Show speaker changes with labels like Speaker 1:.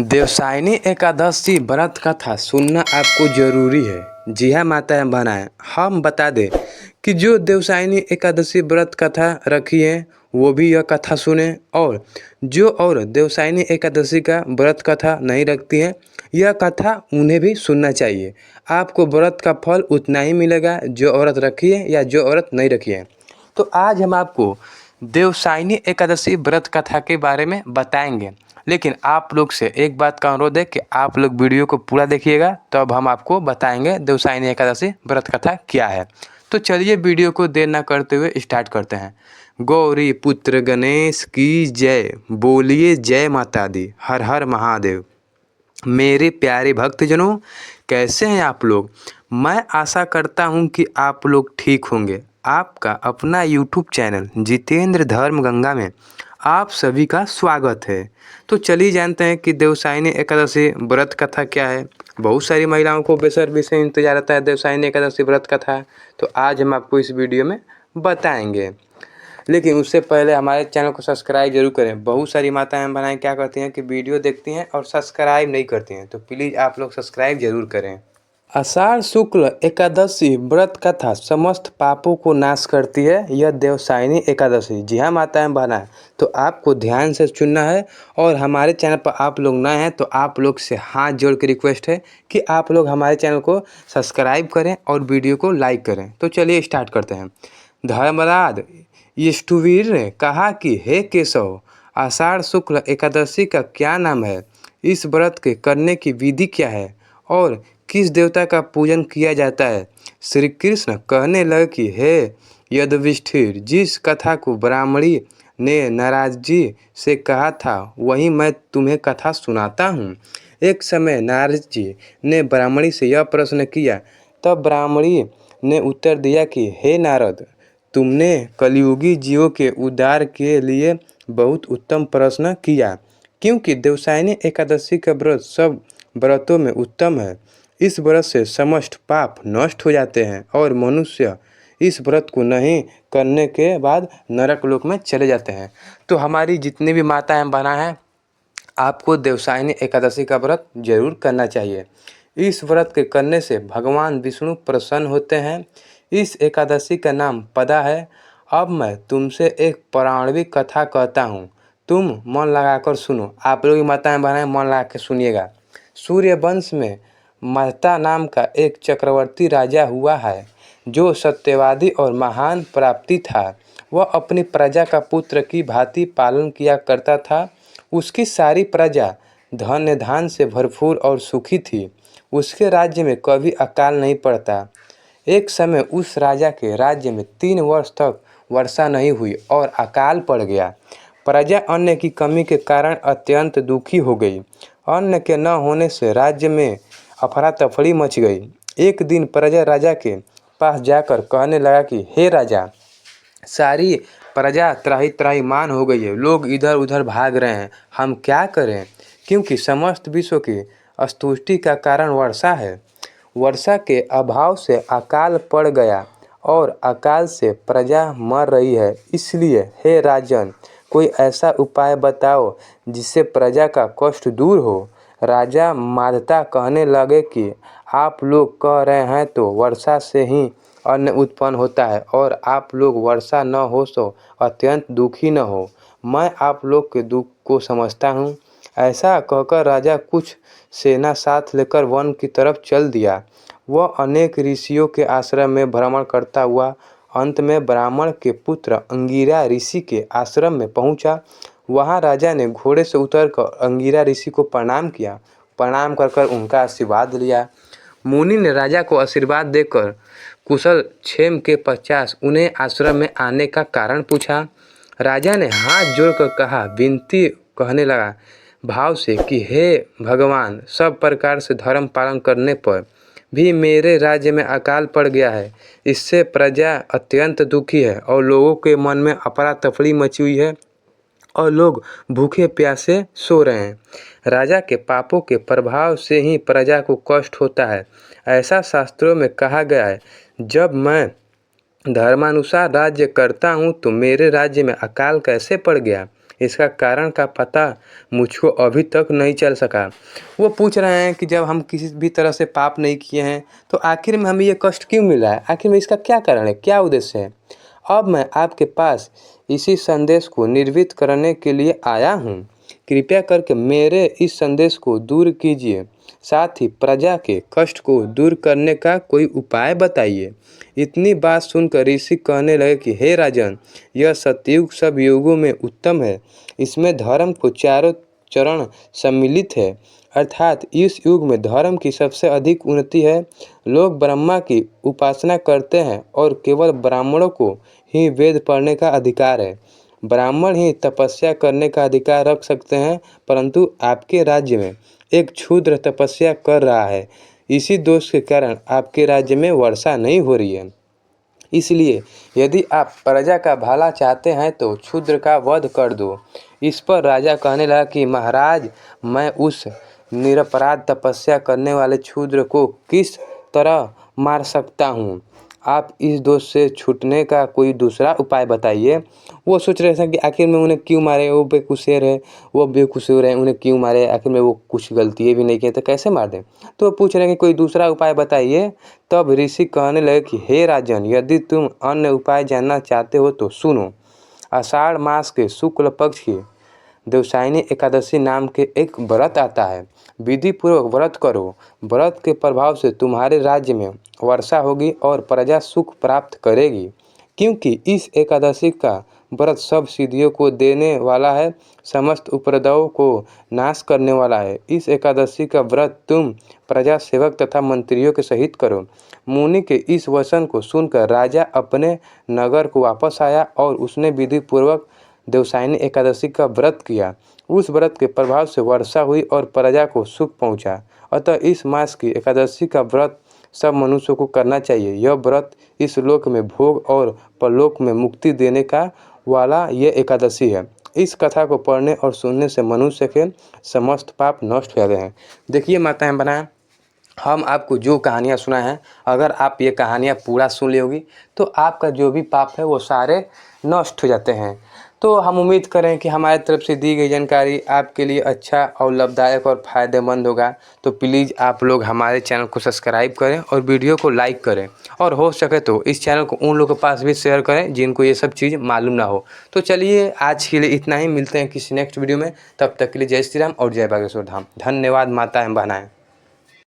Speaker 1: देवसायनी एकादशी व्रत कथा सुनना आपको ज़रूरी है। जी हाँ माताएं बहनें, हम बता दें कि जो देवसायनी एकादशी व्रत कथा रखी है वो भी यह कथा सुने, और जो और देवसायनी एकादशी का व्रत कथा नहीं रखती है यह कथा उन्हें भी सुनना चाहिए। आपको व्रत का फल उतना ही मिलेगा जो औरत रखी है या जो औरत नहीं रखी है। तो आज हम आपको देवसायनी एकादशी व्रत कथा के बारे में बताएंगे, लेकिन आप लोग से एक बात का अनुरोध है कि आप लोग वीडियो को पूरा देखिएगा, तब हम आपको बताएंगे देवसायनी एकादशी व्रत कथा क्या है। तो चलिए वीडियो को देर न करते हुए स्टार्ट करते हैं। गौरी पुत्र गणेश की जय, बोलिए जय माता दी, हर हर महादेव। मेरे प्यारे भक्तजनों, कैसे हैं आप लोग? मैं आशा करता हूं कि आप लोग ठीक होंगे। आपका अपना यूट्यूब चैनल जितेंद्र धर्म गंगा में आप सभी का स्वागत है। तो चलिए जानते हैं कि देवसायनी एकादशी व्रत कथा क्या है। बहुत सारी महिलाओं को बेसब्री से इंतजार रहता है देवसायनी एकादशी व्रत कथा, तो आज हम आपको इस वीडियो में बताएंगे। लेकिन उससे पहले हमारे चैनल को सब्सक्राइब जरूर करें। बहुत सारी माताएं बनाएं क्या करती हैं कि वीडियो देखती हैं और सब्सक्राइब नहीं करती हैं, तो प्लीज़ आप लोग सब्सक्राइब जरूर करें। आषाढ़ शुक्ल एकादशी व्रत कथा समस्त पापों को नाश करती है। यह देवसायनी एकादशी, जी हाँ माताएं बहनें, तो आपको ध्यान से चुनना है। और हमारे चैनल पर आप लोग नए हैं तो आप लोग से हाथ जोड़ के रिक्वेस्ट है कि आप लोग हमारे चैनल को सब्सक्राइब करें और वीडियो को लाइक करें। तो चलिए स्टार्ट करते हैं। धर्मराज युधिष्ठिर ने कहा कि हे केशव, आषाढ़ शुक्ल एकादशी का क्या नाम है? इस व्रत के करने की विधि क्या है और किस देवता का पूजन किया जाता है? श्री कृष्ण कहने लगे कि हे युधिष्ठिर, जिस कथा को ब्राह्मणी ने नारद जी से कहा था वही मैं तुम्हें कथा सुनाता हूँ। एक समय नारद जी ने ब्राह्मणी से यह प्रश्न किया, तब ब्राह्मणी ने उत्तर दिया कि हे नारद, तुमने कलियुगी जीवों के उद्धार के लिए बहुत उत्तम प्रश्न किया, क्योंकि देवसायनी एकादशी का व्रत सब व्रतों में उत्तम है। इस व्रत से समस्त पाप नष्ट हो जाते हैं और मनुष्य इस व्रत को नहीं करने के बाद नरक लोक में चले जाते हैं। तो हमारी जितनी भी माताएं बहनें हैं, आपको देवसायनी एकादशी का व्रत जरूर करना चाहिए। इस व्रत के करने से भगवान विष्णु प्रसन्न होते हैं। इस एकादशी का नाम पदा है। अब मैं तुमसे एक पौराणिक कथा कहता हूँ, तुम मन लगाकर सुनो। आप लोग माताएं बहनें मन लगा के सुनिएगा। सूर्य वंश में महता नाम का एक चक्रवर्ती राजा हुआ है जो सत्यवादी और महान प्राप्ति था। वह अपनी प्रजा का पुत्र की भांति पालन किया करता था। उसकी सारी प्रजा धन्य धान से भरपूर और सुखी थी। उसके राज्य में कभी अकाल नहीं पड़ता। एक समय उस राजा के राज्य में 3 वर्ष तक वर्षा नहीं हुई और अकाल पड़ गया। प्रजा अन्न की कमी के कारण अत्यंत दुखी हो गई। अन्न के न होने से राज्य में अफरा तफरी मच गई। एक दिन प्रजा राजा के पास जाकर कहने लगा कि हे राजा, सारी प्रजा त्राही त्राहीमाम हो गई है, लोग इधर उधर भाग रहे हैं, हम क्या करें? क्योंकि समस्त विश्व की असंतुष्टि का कारण वर्षा है। वर्षा के अभाव से अकाल पड़ गया और अकाल से प्रजा मर रही है। इसलिए हे राजन, कोई ऐसा उपाय बताओ जिससे प्रजा का कष्ट दूर हो। राजा माधता कहने लगे कि आप लोग कह रहे हैं तो वर्षा से ही अन्न उत्पन्न होता है और आप लोग वर्षा न हो तो अत्यंत दुखी न हो। मैं आप लोग के दुख को समझता हूँ। ऐसा कहकर राजा कुछ सेना साथ लेकर वन की तरफ चल दिया। वह अनेक ऋषियों के आश्रम में भ्रमण करता हुआ अंत में ब्राह्मण के पुत्र अंगिरा ऋषि के आश्रम में पहुंचा। वहां राजा ने घोड़े से उतरकर अंगिरा ऋषि को प्रणाम किया। प्रणाम कर कर उनका आशीर्वाद लिया। मुनि ने राजा को आशीर्वाद देकर कुशल क्षेम के पश्चात उन्हें आश्रम में आने का कारण पूछा। राजा ने हाथ जोड़कर कहा, विनती कहने लगा भाव से कि हे भगवान, सब प्रकार से धर्म पालन करने पर भी मेरे राज्य में अकाल पड़ गया है। इससे प्रजा अत्यंत दुखी है और लोगों के मन में अफरा तफरी मची हुई है और लोग भूखे प्यासे सो रहे हैं। राजा के पापों के प्रभाव से ही प्रजा को कष्ट होता है। ऐसा शास्त्रों में कहा गया है। जब मैं धर्मानुसार राज्य करता हूँ तो मेरे राज्य में अकाल कैसे पड़ गया? इसका कारण का पता मुझको अभी तक नहीं चल सका। वो पूछ रहे हैं कि जब हम किसी भी तरह से पाप नहीं किए हैं तो आखिर में हमें ये कष्ट क्यों मिला है, आखिर में इसका क्या कारण है, क्या उद्देश्य है। अब मैं आपके पास इसी संदेश को निर्मित करने के लिए आया हूँ। कृपया करके मेरे इस संदेश को दूर कीजिए, साथ ही प्रजा के कष्ट को दूर करने का कोई उपाय बताइए। इतनी बात सुनकर ऋषि कहने लगे कि हे राजन, यह सतयुग सब युगों में उत्तम है। इसमें धर्म को चारों चरण सम्मिलित है, अर्थात इस युग में धर्म की सबसे अधिक उन्नति है। लोग ब्रह्मा की उपासना करते हैं और केवल ब्राह्मणों को ही वेद पढ़ने का अधिकार है। ब्राह्मण ही तपस्या करने का अधिकार रख सकते हैं, परंतु आपके राज्य में एक क्षुद्र तपस्या कर रहा है। इसी दोष के कारण आपके राज्य में वर्षा नहीं हो रही है। इसलिए यदि आप प्रजा का भला चाहते हैं तो क्षुद्र का वध कर दो। इस पर राजा कहने लगा कि महाराज, मैं उस निरपराध तपस्या करने वाले क्षुद्र को किस तरह मार सकता हूँ। आप इस दोष से छूटने का कोई दूसरा उपाय बताइए। वो सोच रहे थे कि आखिर में उन्हें क्यों मारे, वो बेकसूर है, वो बेकसूर है, उन्हें क्यों मारे, आखिर में वो कुछ गलतियाँ भी नहीं किए तो कैसे मार दें। तो पूछ रहे हैं कि कोई दूसरा उपाय बताइए। तब ऋषि कहने लगे कि हे राजन, यदि तुम अन्य उपाय जानना चाहते हो तो सुनो। आषाढ़ मास के शुक्ल पक्ष की देवसायनी एकादशी नाम के एक व्रत आता है। विधि पूर्वक व्रत करो। व्रत के प्रभाव से तुम्हारे राज्य में वर्षा होगी और प्रजा सुख प्राप्त करेगी, क्योंकि इस एकादशी का व्रत सब सिद्धियों को देने वाला है, समस्त उपद्रवों को नाश करने वाला है। इस एकादशी का व्रत तुम प्रजा सेवक तथा मंत्रियों के सहित करो। मुनि के इस वचन को सुनकर राजा अपने नगर को वापस आया और उसने विधि पूर्वक देवसायनी एकादशी का व्रत किया। उस व्रत के प्रभाव से वर्षा हुई और प्रजा को सुख पहुंचा। अतः इस मास की एकादशी का व्रत सब मनुष्यों को करना चाहिए। यह व्रत इस लोक में भोग और परलोक में मुक्ति देने का वाला ये एकादशी है। इस कथा को पढ़ने और सुनने से मनुष्य के समस्त पाप नष्ट हो जाते हैं। देखिए माताएं बनाएं, हम आपको जो कहानियाँ सुनाए हैं, अगर आप ये कहानियाँ पूरा सुन लोगी तो आपका जो भी पाप है वो सारे नष्ट हो जाते हैं। तो हम उम्मीद करें कि हमारी तरफ से दी गई जानकारी आपके लिए अच्छा और लाभदायक और फ़ायदेमंद होगा। तो प्लीज़ आप लोग हमारे चैनल को सब्सक्राइब करें और वीडियो को लाइक करें, और हो सके तो इस चैनल को उन लोगों के पास भी शेयर करें जिनको ये सब चीज़ मालूम ना हो। तो चलिए आज के लिए इतना ही, मिलते हैं किसी नेक्स्ट वीडियो में। तब तक के लिए जय श्री राम और जय बागेश्वर धाम। धन्यवाद माताएं बहनाएं।